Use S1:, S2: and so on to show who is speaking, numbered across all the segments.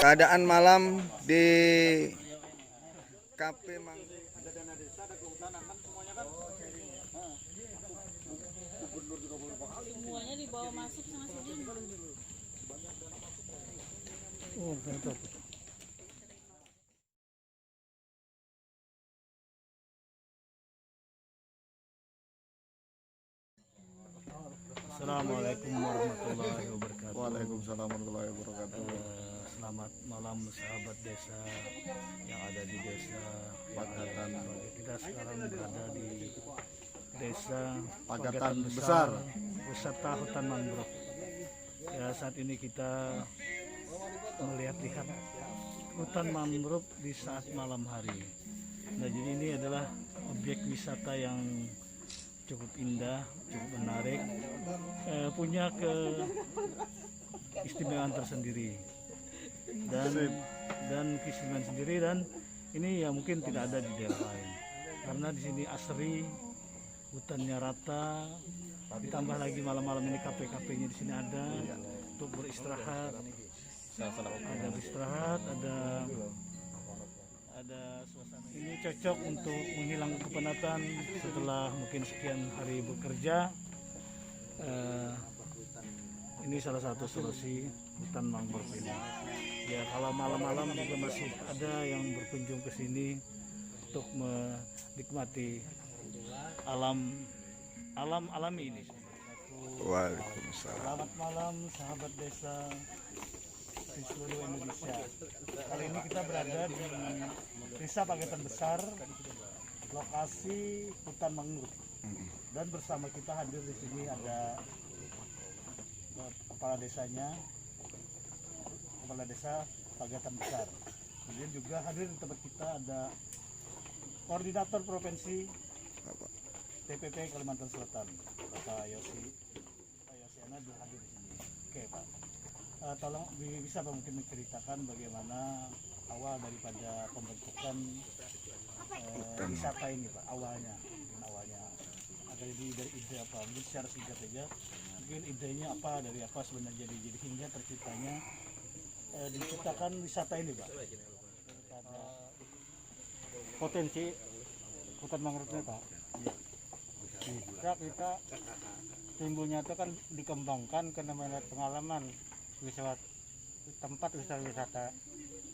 S1: Keadaan malam di Kafe Mang.
S2: Ada dana desa, ada kehutanan kan semuanya kan. Gubernur juga beberapa kali.
S3: Semuanya dibawa masuk sama sini.
S2: Oh, betul.
S4: Assalamualaikum warahmatullahi wabarakatuh.
S2: Waalaikumsalam warahmatullahi wabarakatuh.
S4: Selamat malam sahabat desa yang ada di desa Pagatan. Kita sekarang berada di desa
S2: Pagatan Besar
S4: wisata hutan mangrove. Ya, saat ini kita melihat hutan mangrove di saat malam hari. Nah, jadi ini adalah objek wisata yang cukup indah, cukup menarik, punya keistimewaan tersendiri dan keistimewaan sendiri, dan ini ya mungkin tidak ada di daerah lain karena di sini asri, hutannya rata, ditambah lagi malam-malam ini kafe-kafenya di sini ada untuk beristirahat, ada suasana. Ini cocok untuk menghilangkan kepenatan setelah mungkin sekian hari bekerja. Ini salah satu solusi hutan mangrove ini. Ya, kalau malam-malam juga masih ada yang berkunjung ke sini untuk menikmati alam alami ini.
S1: Waalaikumsalam.
S4: Selamat malam sahabat desa di seluruh Indonesia. Kali ini kita berada di Desa Pagatan Besar, lokasi hutan mangrove. Dan bersama kita hadir di sini ada kepala desanya, kepala desa Pagatan Besar. Kemudian juga hadir di tempat kita ada koordinator provinsi TPP Kalimantan Selatan, Bapak Yosi. Pak Yosiana juga hadir di sini. Oke, Pak. Tolong bisa Pak mungkin menceritakan bagaimana awal daripada pembentukan wisata ini, Pak, awalnya agar dari ide apa, mungkin secara singkat saja, mungkin idenya apa, dari apa sebenarnya jadi hingga terciptanya diciptakan wisata ini, Pak.
S2: Potensi hutan mangrove Pak. Kita timbulnya itu kan dikembangkan karena melihat pengalaman tempat wisata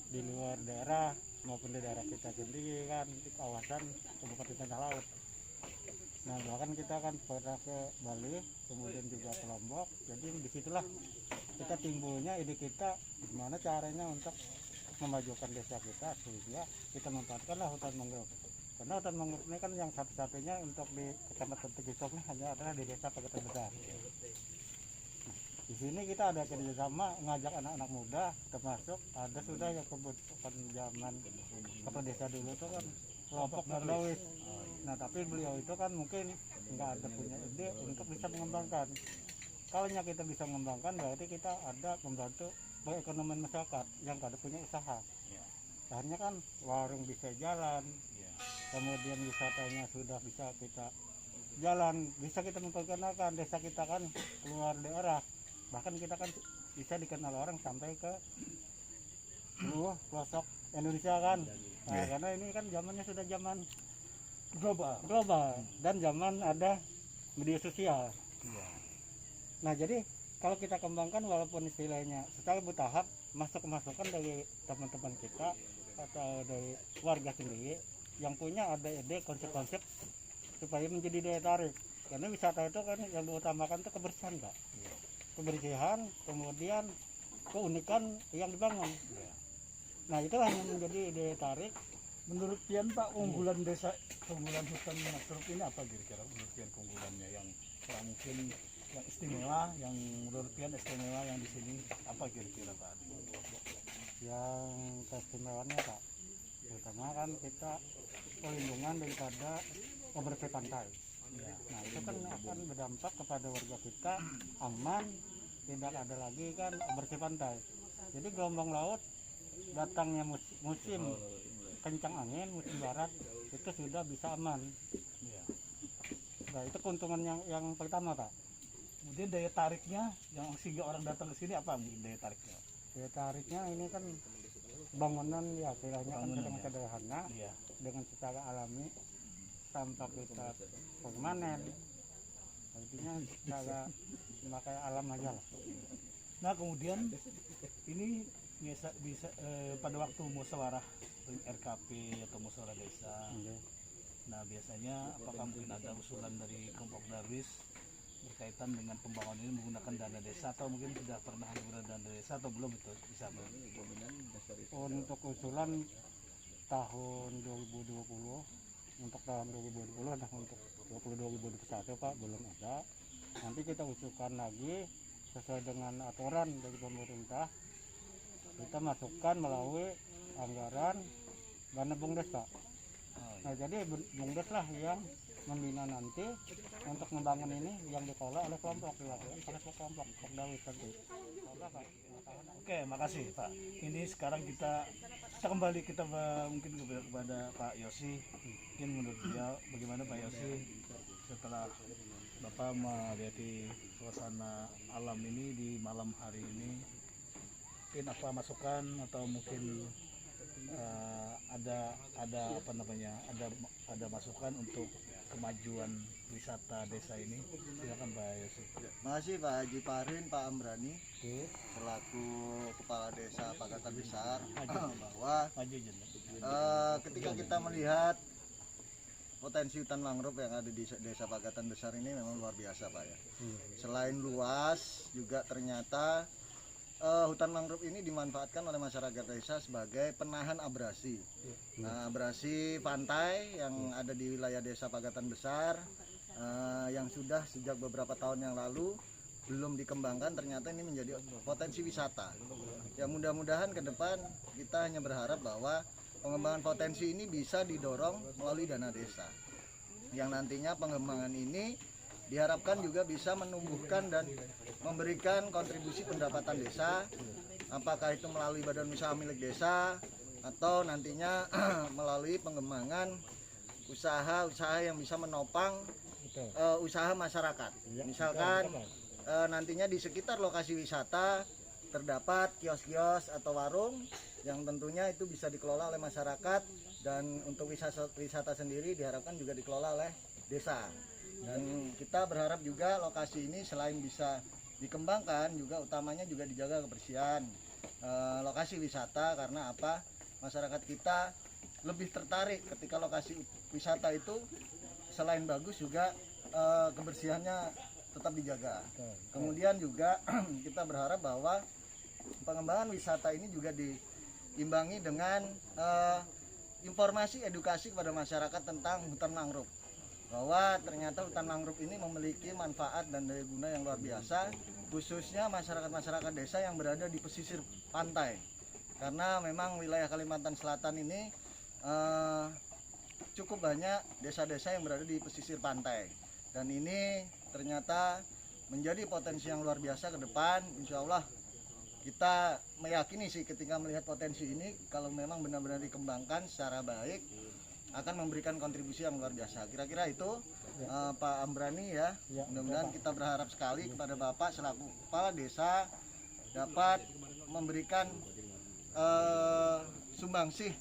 S2: di luar daerah maupun di daerah kita sendiri kan, di kawasan Kabupaten Tanah Laut. Nah, bahkan kita kan pernah ke Bali, kemudian juga ke Lombok. Jadi disitulah kita timbulnya ide kita gimana caranya untuk memajukan desa kita sehingga kita memanfaatkanlah hutan mangrove. Karena hutan mangrove ini kan yang satu-satunya untuk di Kecamatan Tegisok ini hanya adalah di Desa Pagatan Besar. Di sini kita ada kerjasama ngajak anak-anak muda, termasuk ada sudah yang kebutuhan zaman kepala desa dulu itu kan kelompok Nordawis. Nah, tapi beliau itu kan mungkin nggak ada punya ide untuk bisa mengembangkan. Kalau kita bisa mengembangkan, berarti kita ada membantu perekonomian masyarakat yang nggak ada punya usaha. Akhirnya kan warung bisa jalan, kemudian wisatanya sudah bisa kita jalan, bisa kita memperkenalkan desa kita kan keluar daerah. Bahkan kita kan bisa dikenal orang sampai ke seluruh pelosok Indonesia kan. Nah, karena ini kan zamannya sudah zaman global dan zaman ada media sosial. Nah, jadi kalau kita kembangkan walaupun istilahnya secara bertahap, masukan dari teman-teman kita atau dari warga sendiri yang punya ada ide konsep-konsep supaya menjadi daya tarik. Karena wisata itu kan yang diutamakan itu kebersihan, Pak. Kebersihan, kemudian keunikan yang dibangun. Nah, itu hanya menjadi daya tarik.
S4: Menurut Pian, Pak, unggulan hutan mangrove ini apa kira-kira menurut Pian keunggulannya yang mungkin yang istimewa, yang menurut Pian istimewa yang di sini apa kira-kira, Pak?
S2: Yang keistimewaannya, Pak, terutama kan kita perlindungan daripada operasi pantai. Nah, itu kan akan berdampak kepada warga kita aman, tidak ada lagi kan operasi pantai. Jadi gelombang laut datangnya musim kencang angin, musim barat itu sudah bisa aman. Nah, itu keuntungan yang pertama, Pak.
S4: Kemudian daya tariknya yang sehingga orang datang ke sini apa mungkin daya tariknya?
S2: Daya tariknya ini kan bangunan ya istilahnya kan
S4: Bangunan,
S2: dengan
S4: ya.
S2: sederhana
S4: Iya.
S2: dengan secara alami tanpa kita permanen, artinya secara memakai alam aja lah.
S4: Nah kemudian ini bisa pada waktu musyawarah RKP atau musyawarah desa.
S2: Oke.
S4: Nah biasanya apakah mungkin ada usulan dari kelompok Darwis berkaitan dengan pembangunan ini menggunakan dana desa, atau mungkin sudah pernah menggunakan dana desa atau belum, itu bisa
S2: Untuk usulan tahun 2020, untuk tahun 2020 dan untuk 2021 Pak belum ada. Nanti kita usulkan lagi sesuai dengan aturan dari pemerintah, kita masukkan melalui anggaran dana BUMDes Pak. Nah jadi BUMDes lah yang membina nanti untuk membangun ini, yang dikelola oleh kelompok ya, oleh kelompok Darwis nanti.
S4: Oke, makasih Pak. Ini sekarang kita kembali mungkin kepada Pak Yosi. Mungkin menurut dia bagaimana Pak Yosi setelah Bapak melihat suasana alam ini di malam hari ini, mungkin apa masukan atau mungkin ada apa namanya, ada masukan untuk kemajuan wisata desa ini? Silakan Pak Yosi.
S1: Masih Pak Haji Parin, Pak Amrani selaku Kepala Desa Pagatan Besar bahwa
S4: Maju aja.
S1: ketika kita melihat potensi hutan mangrove yang ada di Desa Pagatan Besar ini memang luar biasa Pak ya. Selain luas juga ternyata hutan mangrove ini dimanfaatkan oleh masyarakat desa sebagai penahan abrasi. Nah, abrasi pantai yang ada di wilayah Desa Pagatan Besar yang sudah sejak beberapa tahun yang lalu belum dikembangkan, ternyata ini menjadi potensi wisata. Ya mudah-mudahan ke depan kita hanya berharap bahwa pengembangan potensi ini bisa didorong melalui dana desa. Yang nantinya pengembangan ini diharapkan juga bisa menumbuhkan dan memberikan kontribusi pendapatan desa, apakah itu melalui badan usaha milik desa atau nantinya melalui pengembangan usaha-usaha yang bisa menopang usaha masyarakat. Misalkan nantinya di sekitar lokasi wisata terdapat kios-kios atau warung yang tentunya itu bisa dikelola oleh masyarakat, dan untuk wisata sendiri diharapkan juga dikelola oleh desa. Dan kita berharap juga lokasi ini selain bisa dikembangkan juga utamanya juga dijaga kebersihan lokasi wisata, karena apa, masyarakat kita lebih tertarik ketika lokasi wisata itu selain bagus juga kebersihannya tetap dijaga. Kemudian juga kita berharap bahwa pengembangan wisata ini juga diimbangi dengan informasi edukasi kepada masyarakat tentang hutan mangrove, bahwa ternyata hutan mangrove ini memiliki manfaat dan daya guna yang luar biasa, khususnya masyarakat-masyarakat desa yang berada di pesisir pantai. Karena memang wilayah Kalimantan Selatan ini cukup banyak desa-desa yang berada di pesisir pantai, dan ini ternyata menjadi potensi yang luar biasa ke depan. Insya Allah kita meyakini sih ketika melihat potensi ini, kalau memang benar-benar dikembangkan secara baik, akan memberikan kontribusi yang luar biasa. Kira-kira itu Pak Amrani ya. Mudah-mudahan kita berharap sekali kepada Bapak selaku kepala desa dapat memberikan sumbangsih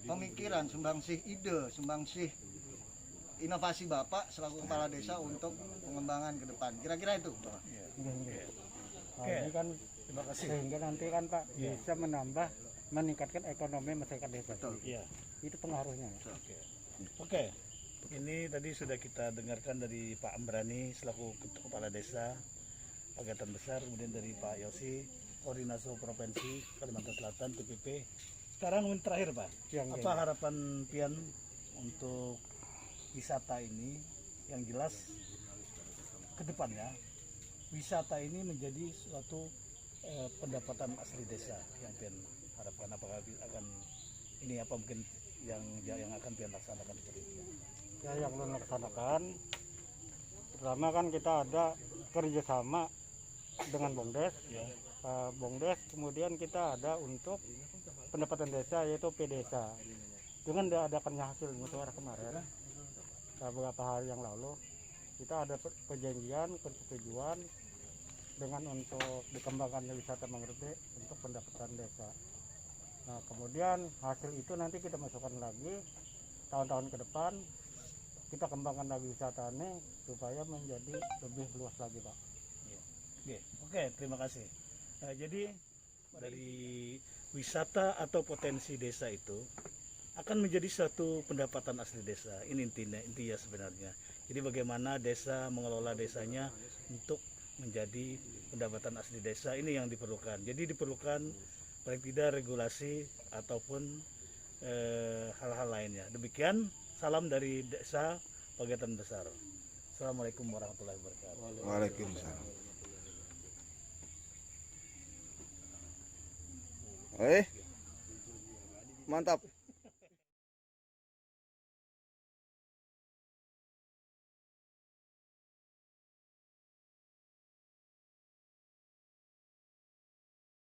S1: pemikiran, sumbangsih ide, sumbangsih inovasi Bapak selaku kepala desa untuk pengembangan ke depan. Kira-kira itu Pak.
S2: Nah, ini kan
S4: Terima kasih.
S2: sehingga nanti kan Pak bisa meningkatkan ekonomi masyarakat desa.
S1: Betul.
S4: Iya.
S2: Itu pengaruhnya.
S4: Oke. Ini tadi sudah kita dengarkan dari Pak Amrani selaku Kepala Desa Pagatan Besar, kemudian dari Pak Yosi, Koordinator Provinsi Kalimantan Selatan TPP. Sekarang yang terakhir Pak, apa harapan Pian untuk wisata ini? Yang jelas ke depannya wisata ini menjadi suatu pendapatan asli desa yang Pian harapkan. Apakah akan ini apa mungkin yang akan Pian laksanakan seperti itu?
S2: Ya, yang belum laksanakan, pertama kan kita ada kerjasama dengan BUMDes, BUMDes, kemudian kita ada untuk pendapatan desa yaitu PDesa. Dengan diadakannya hasil musyawarah kemarin, beberapa hari yang lalu, kita ada perjanjian, persetujuan dengan untuk dikembangkan wisata mangrove untuk pendapatan desa. kemudian hasil itu nanti kita masukkan lagi tahun-tahun ke depan, kita kembangkan lagi wisata ini supaya menjadi lebih luas lagi, Pak.
S4: Oke, terima kasih. Nah, jadi dari wisata atau potensi desa itu akan menjadi satu pendapatan asli desa. Ini intinya sebenarnya. Jadi bagaimana desa mengelola desanya untuk menjadi pendapatan asli desa, ini yang diperlukan. Jadi diperlukan paling tidak regulasi ataupun hal-hal lainnya. Demikian, salam dari Desa Pagatan Besar. Assalamualaikum warahmatullahi wabarakatuh.
S5: Waalaikumsalam. Mantap.